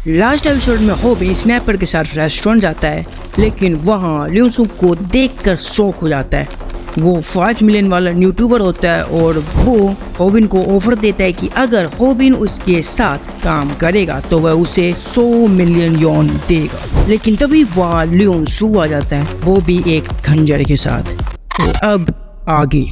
Last episode में होबिन snapper के साथ रेस्टोरेंट जाता है, लेकिन वहाँ ल्यूसू को देखकर शॉक हो जाता है। वो 5 मिलियन वाला यूट्यूबर होता है और वो होबिन को ऑफर देता है कि अगर होबिन उसके साथ काम करेगा तो वह उसे 100 मिलियन यॉन देगा। लेकिन तभी वहाँ ल्यूसू आ जाता है, वो भी एक खंजर के साथ। तो अब आगे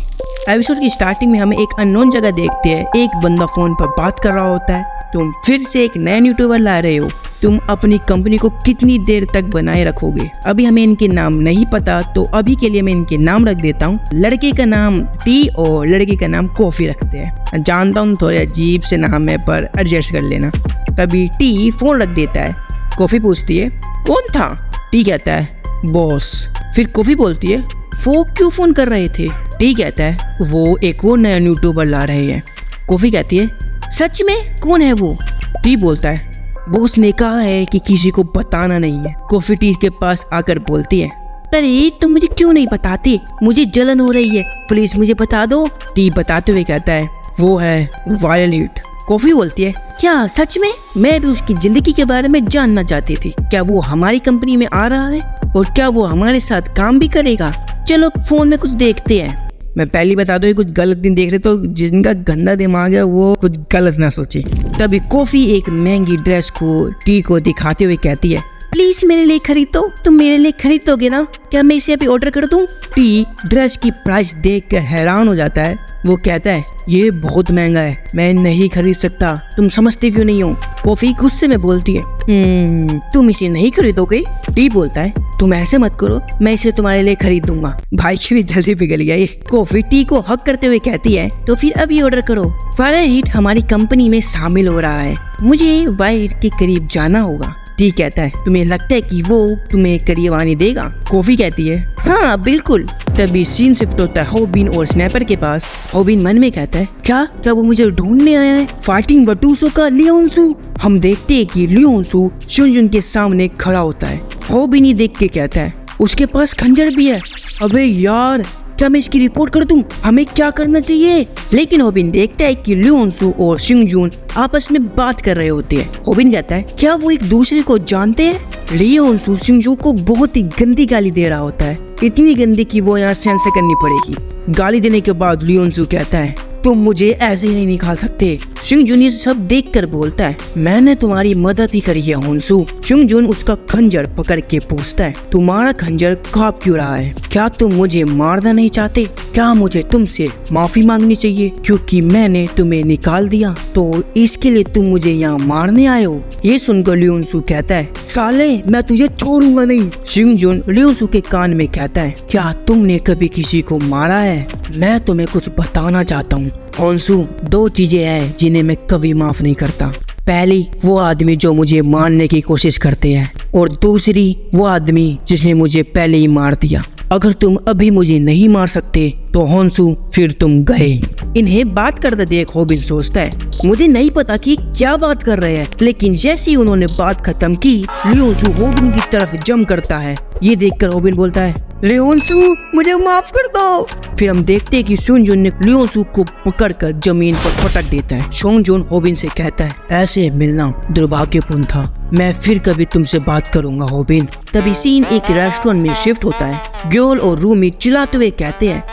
एपिसोड की स्टार्टिंग में हमें एक अननोन जगह देखते हैं। एक बंदा फोन पर बात कर रहा होता है, तुम फिर से एक नया यूट्यूबर ला रहे हो, तुम अपनी कंपनी को कितनी देर तक बनाए रखोगे। अभी हमें इनके नाम नहीं पता, तो अभी के लिए मैं इनके नाम रख देता हूँ। लड़के का नाम टी और लड़के का नाम कॉफी रखते हैं। जानता हूँ थोड़े अजीब से नाम है, पर एडजस्ट कर लेना। तभी टी फोन रख देता है। कॉफी पूछती है कौन था? टी कहता है बॉस। फिर कॉफी बोलती है वो क्यों फोन कर रहे थे? टी कहता है वो एक और नया यूट्यूबर ला रहे हैं। कॉफी कहती है सच में? कौन है वो? टी बोलता है बॉस ने कहा है कि किसी को बताना नहीं है। कॉफी टी के पास आकर बोलती है अरे तुम मुझे क्यों नहीं बताते, मुझे जलन हो रही है, प्लीज मुझे बता दो। टी बताते हुए कहता है वो है वायलेट। कॉफी बोलती है क्या सच में? मैं भी उसकी जिंदगी के बारे में जानना चाहती थी। क्या वो हमारी कंपनी में आ रहा है और क्या वो हमारे साथ काम भी करेगा? चलो फोन में कुछ देखते हैं। मैं पहले बता दूं, कुछ गलत नहीं देख रहे, तो जिनका गंदा दिमाग है वो कुछ गलत ना सोचे। तभी कॉफी एक महंगी ड्रेस को टी को दिखाते हुए कहती है प्लीज मेरे लिए खरीद दो। तुम मेरे लिए खरीदोगे ना? क्या मैं इसे अभी ऑर्डर कर दूं? टी ड्रेस की प्राइस देखकर हैरान हो जाता है। वो कहता है ये बहुत महंगा है, मैं नहीं खरीद सकता। तुम समझते क्यों नहीं हो? कॉफी गुस्से में बोलती है तुम इसे नहीं खरीदोगे? टी बोलता है तुम ऐसे मत करो, मैं इसे तुम्हारे लिए खरीद दूंगा। भाई श्री जल्दी पिघल गया ये। कॉफी टी को हक करते हुए कहती है तो फिर अभी ऑर्डर करो। वायलेट हमारी कंपनी में शामिल हो रहा है, मुझे वायलेट के करीब जाना होगा। टी कहता है तुम्हें लगता है कि वो तुम्हें करीब आने देगा? कॉफी कहती है हाँ बिल्कुल। तभी सीन शिफ्ट होता है होबिन और स्नैपर के पास। होबिन मन में कहता है क्या वो मुझे ढूंढने आया है? फाइटिंग वटूसो का लियोनसू। हम देखते हैं कि लियोनसू शुनजुन के सामने खड़ा होता है। होबिन ही देख के कहता है उसके पास खंजर भी है। अबे यार क्या मैं इसकी रिपोर्ट कर दूं? हमें क्या करना चाहिए? लेकिन होबिन देखता है कि लियोनसू और शिंगजून आपस में बात कर रहे होते हैं। होबिन कहता है क्या वो एक दूसरे को जानते हैं? लियोनसू शिंगजू को बहुत ही गंदी गाली दे रहा होता है, इतनी गंदी कि वो यहाँ सहन से करनी पड़ेगी। गाली देने के बाद लियोनसू कहता है तुम मुझे ऐसे ही नहीं निकाल सकते। शिंगजून ये सब देखकर बोलता है मैंने तुम्हारी मदद ही करी है होन्सू। शिंगजून उसका खंजर पकड़ के पूछता है तुम्हारा खंजर कांप क्यों रहा है? क्या तुम मुझे मारना नहीं चाहते? क्या मुझे तुमसे माफी मांगनी चाहिए क्योंकि मैंने तुम्हें निकाल दिया, तो इसके लिए तुम मुझे यहाँ मारने आए हो? ये सुनकर लियोनसू कहता है साले मैं तुझे छोड़ूंगा नहीं। शिंगजून लियोनसू के कान में कहता है क्या तुमने कभी किसी को मारा है? मैं तुम्हें कुछ बताना चाहता हूँ होन्सू, 2 चीजें हैं जिन्हें मैं कभी माफ नहीं करता। पहली वो आदमी जो मुझे मारने की कोशिश करते हैं, और दूसरी वो आदमी जिसने मुझे पहले ही मार दिया। अगर तुम अभी मुझे नहीं मार सकते तो होन्सू फिर तुम गए। इन्हें बात करते देख होबिन सोचता है मुझे नहीं पता कि क्या बात कर रहे हैं, लेकिन जैसे ही उन्होंने बात खत्म की लियोनसू होबिन की तरफ जंप करता है। ये देखकर होबिन बोलता है लियोनसू मुझे माफ कर दो। फिर हम देखते हैं कि शिंगजून ने लियोनसू को पकड़कर जमीन पर पटक देता है। शिंगजून होबिन से कहता है ऐसे मिलना दुर्भाग्यपूर्ण था, मैं फिर कभी तुमसे बात करूंगा होबिन। तभी सीन एक रेस्टोरेंट में शिफ्ट होता है। ग्योल और रूमी चिल्लाते हुए कहते हैं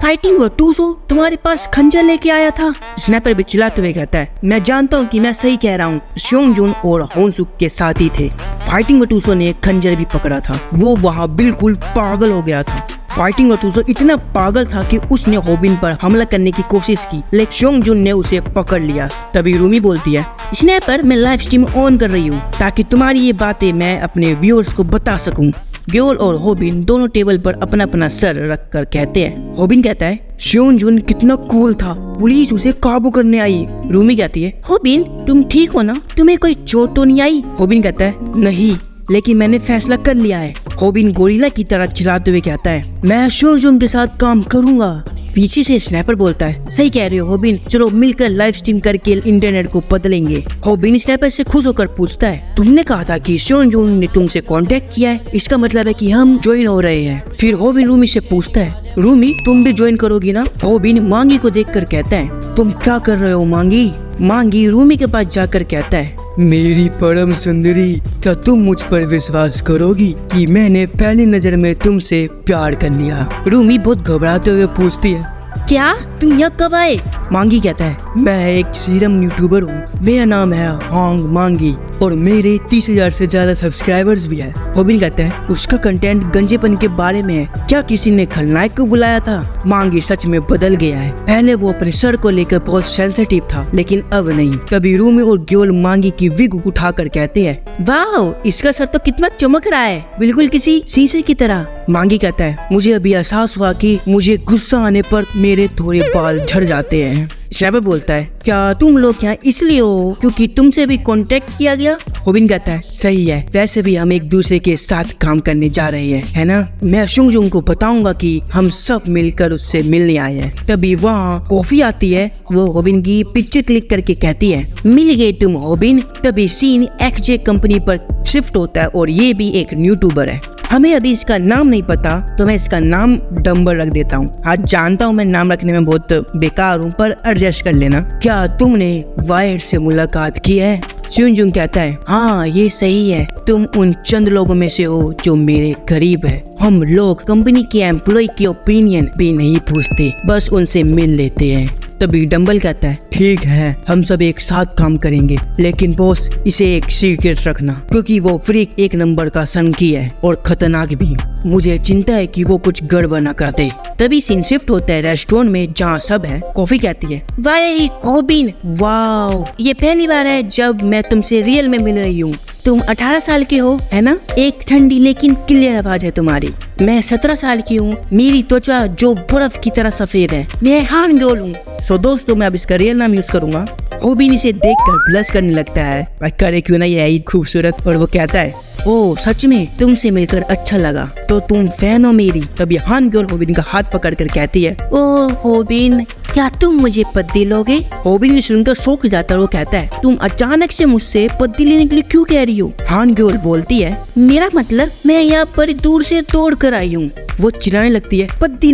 फाइटिंग वटूसो तुम्हारे पास खंजर लेके आया था। स्नैपर भी चिल्लाते हुए कहता है मैं जानता हूँ कि मैं सही कह रहा हूँ, शिंगजून और होन्सू के साथ ही थे। फाइटिंग वटूसो ने खंजर भी पकड़ा था। वो वहाँ बिल्कुल पागल हो गया था। फाइटिंग वटूसो इतना पागल था कि उसने होबिन पर हमला करने की कोशिश की, लेकिन शिंगजून ने उसे पकड़ लिया। तभी रूमी बोलती है स्नैपर मैं लाइव स्ट्रीम ऑन कर रही हूँ ताकि तुम्हारी ये बातें मैं अपने व्यूअर्स को बता सकूं। ग्योल और होबिन दोनों टेबल पर अपना अपना सर रख कर कहते हैं। होबिन कहता है शिंगजून कितना कूल था, पुलिस उसे काबू करने आई। रूमी कहती है होबिन तुम ठीक हो ना? तुम्हें कोई चोट तो नहीं आई? होबिन कहता है नहीं, लेकिन मैंने फैसला कर लिया है। होबिन गोरिल्ला की तरह चिल्लाते हुए कहता है मैं शिंगजून के साथ काम करूंगा। पीछे से स्नैपर बोलता है सही कह रहे हो होबिन, चलो मिलकर लाइव स्ट्रीम करके इंटरनेट को बदलेंगे। होबिन स्नैपर से खुश होकर पूछता है तुमने कहा था कि शिंगजून ने तुमसे कांटेक्ट किया है, इसका मतलब है कि हम ज्वाइन हो रहे हैं। फिर होबिन रूमी से पूछता है रूमी तुम भी ज्वाइन करोगी ना? होबिन मांगी को देखकर कहता है तुम क्या कर रहे हो मांगी? मांगी रूमी के पास जाकर कहता है मेरी परम सुंदरी, क्या तुम मुझ पर विश्वास करोगी कि मैंने पहली नजर में तुमसे प्यार कर लिया? रूमी बहुत घबराते हुए पूछती है, क्या तुम यहाँ कब आए? मांगी कहता है, मैं एक सीरम यूट्यूबर हूँ, मेरा नाम है हांग मांगी और मेरे 30,000 से ज्यादा सब्सक्राइबर्स भी है। होबिन कहता है, उसका कंटेंट गंजेपन के बारे में है, क्या किसी ने खलनायक को बुलाया था? मांगी सच में बदल गया है, पहले वो अपने सर को लेकर बहुत सेंसिटिव था लेकिन अब नहीं। तभी रूमी और ग्योल मांगी की विग उठाकर कहते हैं, वाह इसका सर तो कितना चमक रहा है, बिल्कुल किसी शीशे की तरह। मांगी कहता है, मुझे अभी एहसास हुआ कि मुझे गुस्सा आने पर मेरे थोड़े बाल झड़ जाते हैं। स्नैपर बोलता है, क्या तुम लोग यहाँ इसलिए हो क्योंकि तुमसे भी कांटेक्ट किया गया? होबिन कहता है, सही है, वैसे भी हम एक दूसरे के साथ काम करने जा रहे हैं, है ना? मैं शुंग को बताऊंगा कि हम सब मिलकर उससे मिलने आए हैं। तभी वहाँ कॉफी आती है, वो होबिन की पिक्चर क्लिक करके कहती है, मिल गए तुम होबिन। तभी सीन XJ कंपनी पर शिफ्ट होता है और ये भी एक यूट्यूबर है। हमें अभी इसका नाम नहीं पता तो मैं इसका नाम डम्बर रख देता हूँ। आज जानता हूँ मैं नाम रखने में बहुत बेकार हूँ, पर एडजस्ट कर लेना। क्या तुमने वायर से मुलाकात की है? चुनजुन कहता है, हाँ ये सही है, तुम उन चंद लोगों में से हो जो मेरे करीब है। हम लोग कंपनी के एम्प्लॉय की ओपिनियन भी नहीं पूछते, बस उनसे मिल लेते हैं। तभी डम्बल कहता है, ठीक है, हम सब एक साथ काम करेंगे, लेकिन बॉस इसे एक सीक्रेट रखना, क्योंकि वो फ्रीक एक नंबर का सनकी है और खतरनाक भी। मुझे चिंता है कि वो कुछ गड़बड़ न कर दे। तभी सीन शिफ्ट होता है रेस्टोरेंट में जहाँ सब है। कॉफी कहती है, वाह होबिन, वाओ ये पहली बार है जब मैं तुमसे रियल में मिल रही हूँ। तुम 18 साल के हो, है ना? एक ठंडी लेकिन क्लियर आवाज है तुम्हारी। मैं 17 साल की हूँ, मेरी त्वचा जो बर्फ की तरह सफेद है। मैं हान ग्योल हूँ। सो दोस्तों, मैं अब इसका रियल नाम यूज करूंगा। होबिन इसे देखकर ब्लश करने लगता है, करे क्यों ना ये खूबसूरत, और वो कहता है, ओ सच में तुमसे मिलकर अच्छा लगा, तो तुम फैन हो मेरी? तभी हान ग्योल होबिन का हाथ पकड़कर कहती है, ओ होबिन क्या तुम मुझे पत्ती लोगे? होबिन ने सुनकर शौक जाता है। वो कहता है, तुम अचानक से मुझसे पत्ती लेने के लिए क्यों कह रही हो? हान ग्योल बोलती है, मेरा मतलब मैं यहाँ पर दूर से तोड़ कर आई हूँ। वो चिल्लाने लगती है, पत्ती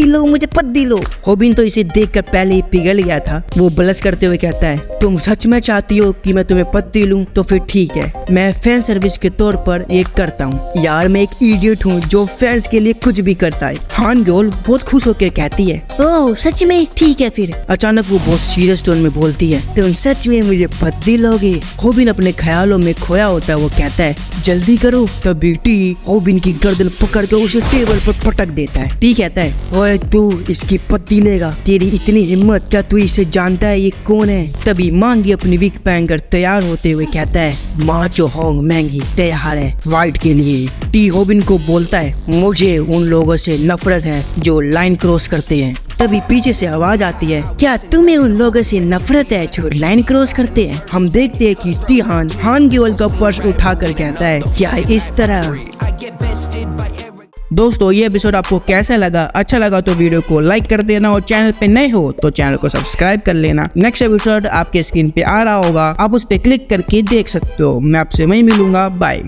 लो मुझे पत्ती लो। होबिन तो इसे देखकर पहले ही पिघल गया था। वो ब्लश करते हुए कहता है, तुम सच में चाहती हो कि मैं तुम्हें पत्ती लूं? तो फिर ठीक है, मैं फैन सर्विस के तौर पर ये करता हूँ। यार मैं एक इडियट हूँ जो फैंस के लिए कुछ भी करता है। हान ग्योल बहुत खुश होकर कहती है, ओह सच में? ठीक है फिर। अचानक वो बहुत सीरियस टोन में बोलती है, तुम सच में मुझे पत्ती लोगे? होबिन अपने ख्यालों में खोया होता है। वो कहता है, जल्दी करो। तभी टी होबिन की गर्दन पकड़ कर उसे टेबल पर पटक देता है। टी कहता है, ओए तू इसकी पत्ती लेगा? तेरी इतनी हिम्मत, क्या तू इसे जानता है ये कौन है? तभी मांगी अपनी विग पहनकर तैयार होते हुए कहता है, माचो हांग मांगी तैयार है फाइट के लिए। टी होबिन को बोलता है, मुझे उन लोगों से नफरत है जो लाइन क्रॉस करते हैं। तभी पीछे से आवाज आती है, क्या तुम्हें उन लोगों से नफरत है जो लाइन क्रॉस करते हैं? हम देखते हैं कि टी हान ग्योल का पर्स उठाकर कहता है, क्या इस तरह? दोस्तों ये एपिसोड आपको कैसा लगा? अच्छा लगा तो वीडियो को लाइक कर देना और चैनल पे नए हो तो चैनल को सब्सक्राइब कर लेना। नेक्स्ट एपिसोड आपके स्क्रीन पे आ रहा होगा, आप उस पे क्लिक करके देख सकते हो। मैं आपसे वहीं मिलूंगा, बाय।